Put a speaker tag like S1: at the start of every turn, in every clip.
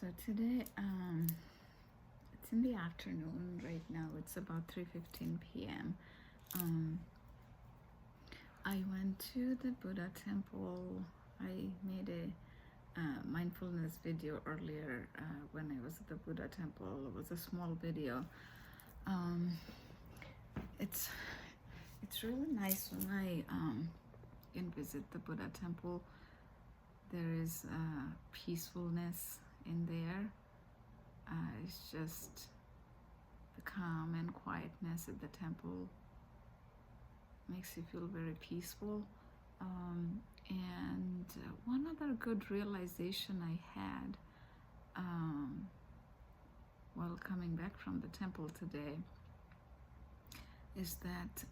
S1: So today, it's in the afternoon right now. It's about 3:15 p.m. Um, I went to the Buddha temple. I made a mindfulness video earlier when I was at the Buddha temple. It was a small video. Um, it's it's really nice when I can visit the Buddha temple. There is peacefulness in there. It's just the calm and quietness at the temple makes you feel very peaceful. And one other good realization I had while coming back from the temple today is that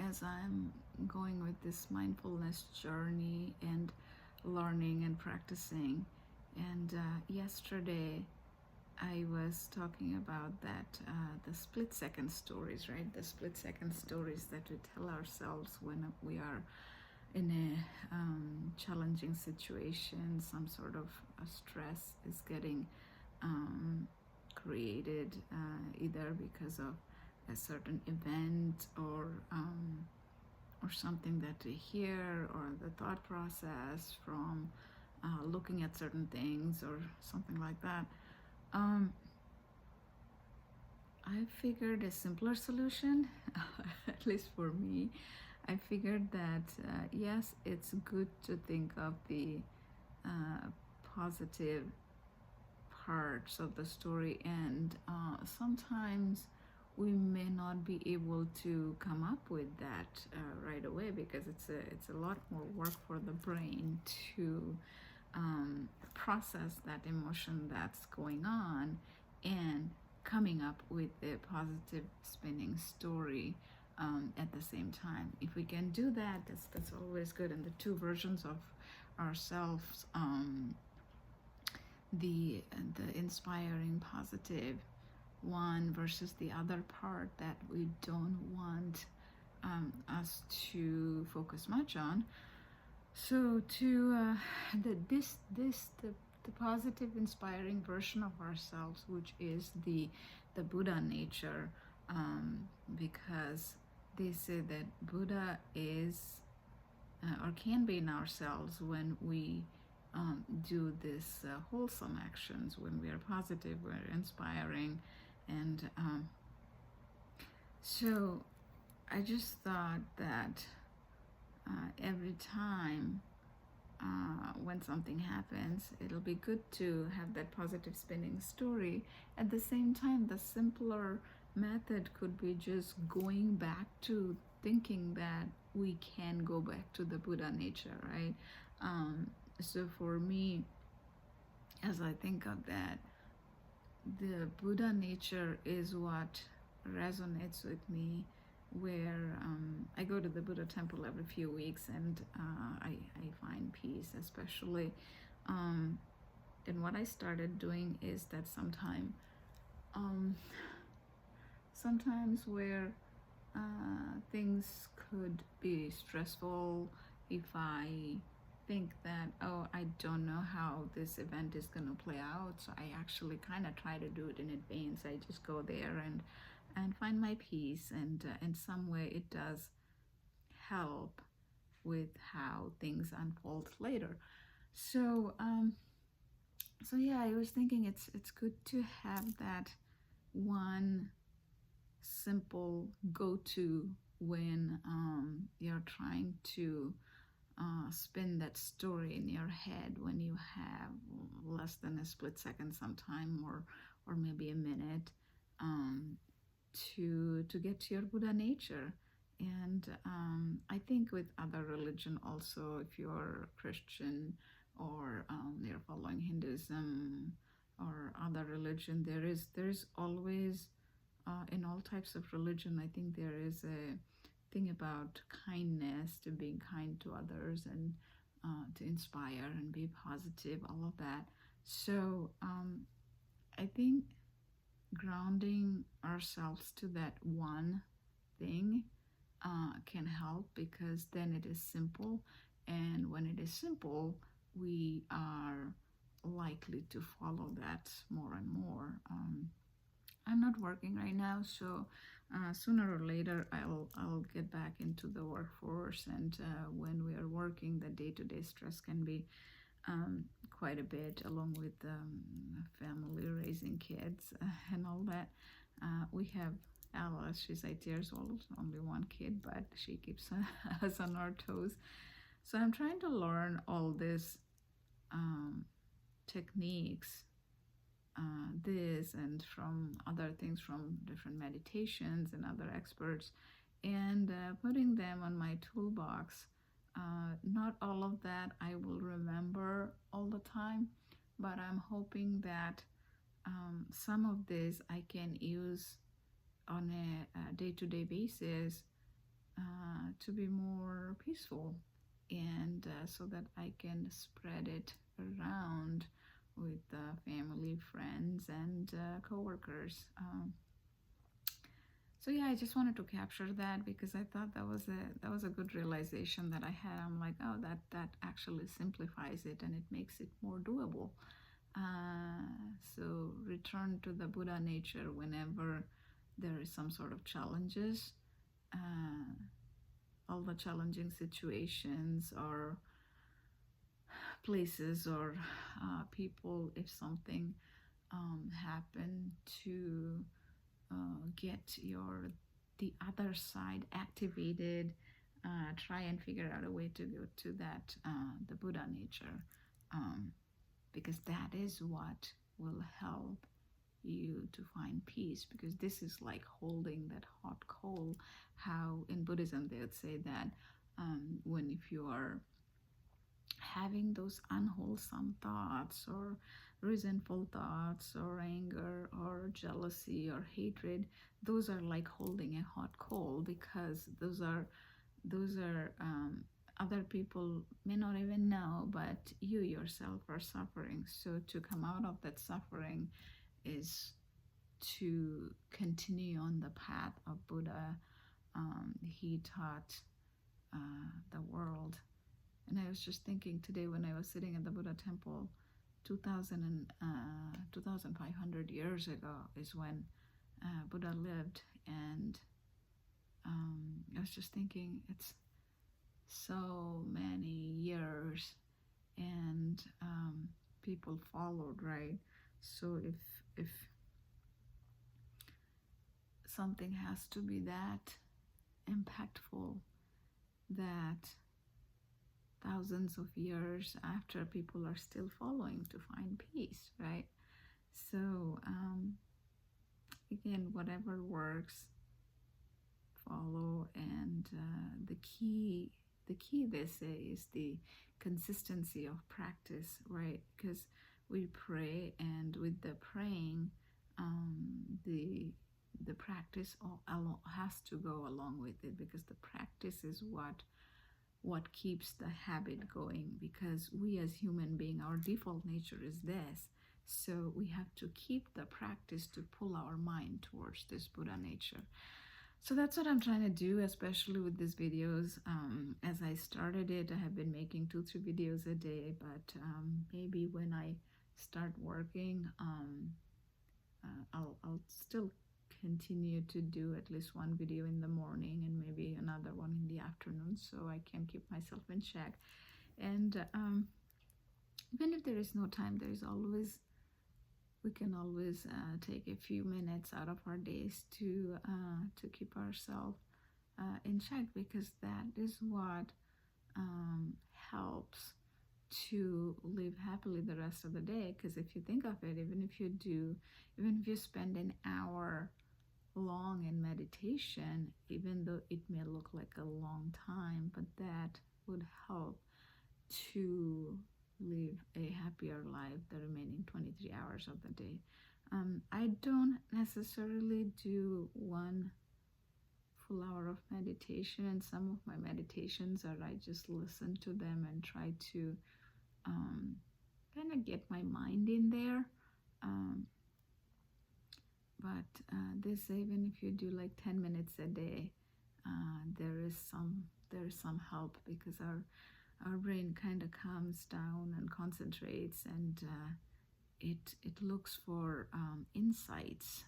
S1: as I'm going with this mindfulness journey and learning and practicing, and yesterday I was talking about that the split second stories, right? The split second stories that we tell ourselves when we are in a challenging situation, some sort of stress is getting created either because of a certain event or something that we hear, or the thought process from looking at certain things or something like that. I figured a simpler solution, at least for me. I figured that yes, it's good to think of the positive parts of the story, and sometimes we may not be able to come up with that right away, because it's a lot more work for the brain to process that emotion that's going on and coming up with a positive spinning story at the same time. If we can do that, that's always good. And the two versions of ourselves, the inspiring positive one versus the other part that we don't want us to focus much on. So to the positive inspiring version of ourselves, which is the Buddha nature, because they say that Buddha is or can be in ourselves when we do this wholesome actions, when we are positive, we're inspiring. And so I just thought that every time when something happens, it'll be good to have that positive spinning story. At the same time, the simpler method could be just going back to thinking that we can go back to the Buddha nature, right? So for me, as I think of that, the Buddha nature is what resonates with me, where I go to the Buddha temple every few weeks, and I find peace, especially. And what I started doing is that sometimes where things could be stressful, if I think that, oh, I don't know how this event is going to play out, so I actually kind of try to do it in advance. I just go there and find my peace, and in some way it does help with how things unfold later. So so yeah, I was thinking it's good to have that one simple go-to when you're trying to spin that story in your head, when you have less than a split second sometime, or maybe a minute, to get to your Buddha nature. And I think with other religion also, if you're Christian, or you're following Hinduism or other religion, there's always in all types of religion, I think there is a thing about kindness, to being kind to others, and to inspire and be positive, all of that. So I think grounding ourselves to that one thing can help, because then it is simple. And when it is simple, we are likely to follow that more and more. I'm not working right now, so sooner or later I'll get back into the workforce. And when we are working, the day-to-day stress can be quite a bit, along with family, raising kids, and all that. We have Alice. She's 8 years old, only one kid, but she keeps us on our toes. So I'm trying to learn all these um, techniques, this and from other things, from different meditations and other experts, and putting them on my toolbox. Not all of that I will remember all the time, but I'm hoping that some of this I can use on a day-to-day basis to be more peaceful, and so that I can spread it around with family, friends, and coworkers. So yeah, I just wanted to capture that because I thought that was a good realization that I had. I'm like, oh, that actually simplifies it and it makes it more doable. So return to the Buddha nature whenever there is some sort of challenges, uh, all the challenging situations or places or people. If something happened to get the other side activated, try and figure out a way to go to that the Buddha nature, um, because that is what will help you to find peace. Because this is like holding that hot coal. How in Buddhism they would say that when if you are having those unwholesome thoughts or resentful thoughts or anger or jealousy or hatred, those are like holding a hot coal, because those are other people may not even know, but you yourself are suffering. So to come out of that suffering is to continue on the path of Buddha. He taught the world. And I was just thinking today when I was sitting at the Buddha temple, 2,500 years ago is when Buddha lived. And I was just thinking, it's so many years, and people followed, right? So if something has to be that impactful, that thousands of years after, people are still following to find peace, right? So again, whatever works, follow. And the key they say is the consistency of practice, right? Because we pray, and with the praying, the practice has to go along with it, because the practice is what keeps the habit going. Because we as human being, our default nature is this, so we have to keep the practice to pull our mind towards this Buddha nature. So that's what I'm trying to do, especially with these videos. As I started it, I have been making 2-3 videos a day, but maybe when I start working, I'll still continue to do at least one video in the morning and maybe another one in the afternoon, so I can keep myself in check. And even if there is no time, we can always take a few minutes out of our days to keep ourselves in check, because that is what helps to live happily the rest of the day. Because if you think of it, even if you spend an hour long in meditation, even though it may look like a long time, but that would help to live a happier life the remaining 23 hours of the day. I don't necessarily do one full hour of meditation, and some of my meditations are I just listen to them and try to kind of get my mind in there. But they say even if you do like 10 minutes a day, there is some help, because our brain kind of calms down and concentrates, and it looks for insights.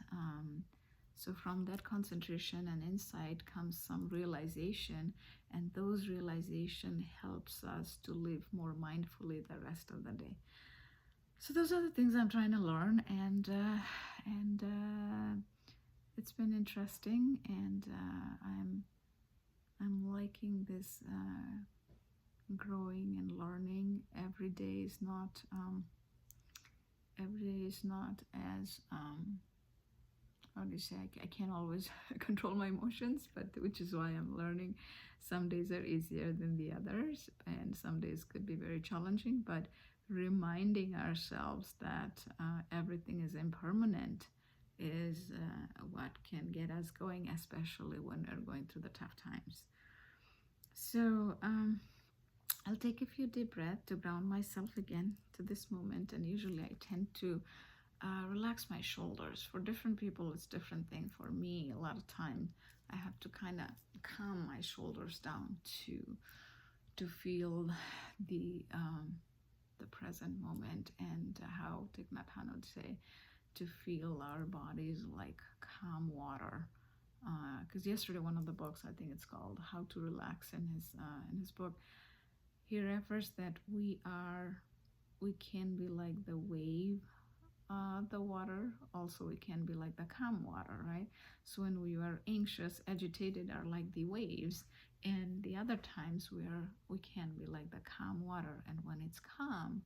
S1: So from that concentration and insight comes some realization, and those realization helps us to live more mindfully the rest of the day. So those are the things I'm trying to learn, and it's been interesting, and I'm liking this growing and learning. Every day is not as how do you say, I can't always control my emotions, but which is why I'm learning. Some days are easier than the others, and some days could be very challenging, but reminding ourselves that everything is impermanent is what can get us going, especially when we're going through the tough times. So I'll take a few deep breaths to ground myself again to this moment, and usually I tend to relax my shoulders. For different people, it's different thing. For me, a lot of time I have to kind of calm my shoulders down to feel the present moment, and how Thich Nhat Hanh would say, to feel our bodies like calm water. Because yesterday, one of the books, I think it's called How to Relax, in his book, he refers that we can be like the wave, the water. Also, we can be like the calm water, right? So when we are anxious, agitated, are like the waves, and the other times we can be like the calm water. And when it's calm,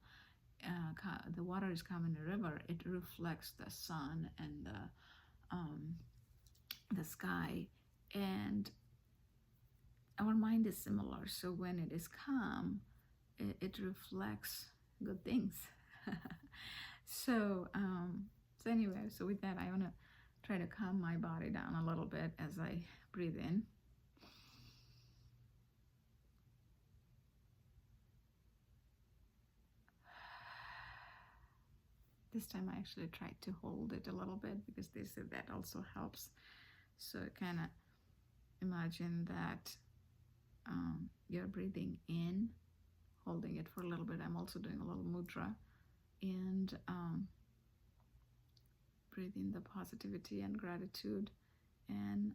S1: the water is calm in a river, it reflects the sun and the sky, and our mind is similar. So when it is calm, it reflects good things. So anyway, so with that, I want to try to calm my body down a little bit as I breathe in. This time I actually tried to hold it a little bit, because they said that also helps. So kind of imagine that you're breathing in, holding it for a little bit. I'm also doing a little mudra, and breathe in the positivity and gratitude, and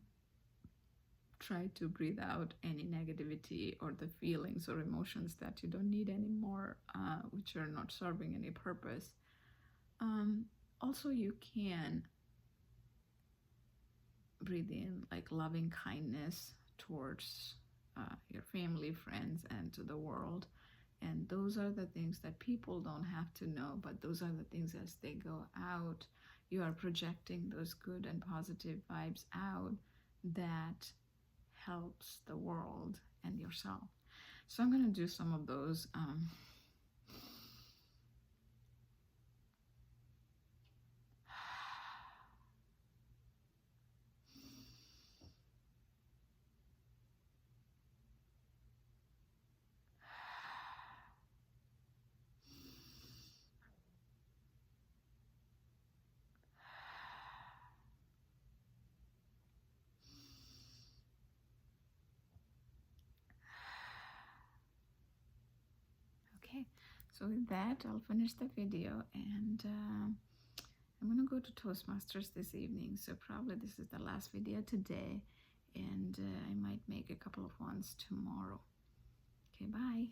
S1: try to breathe out any negativity or the feelings or emotions that you don't need anymore, which are not serving any purpose. Also, you can breathe in like loving kindness towards your family, friends, and to the world. And those are the things that people don't have to know, but those are the things as they go out, you are projecting those good and positive vibes out that helps the world and yourself. So I'm going to do some of those. Okay, so with that, I'll finish the video, and I'm gonna go to Toastmasters this evening, so probably this is the last video today, and I might make a couple of ones tomorrow. Okay, bye.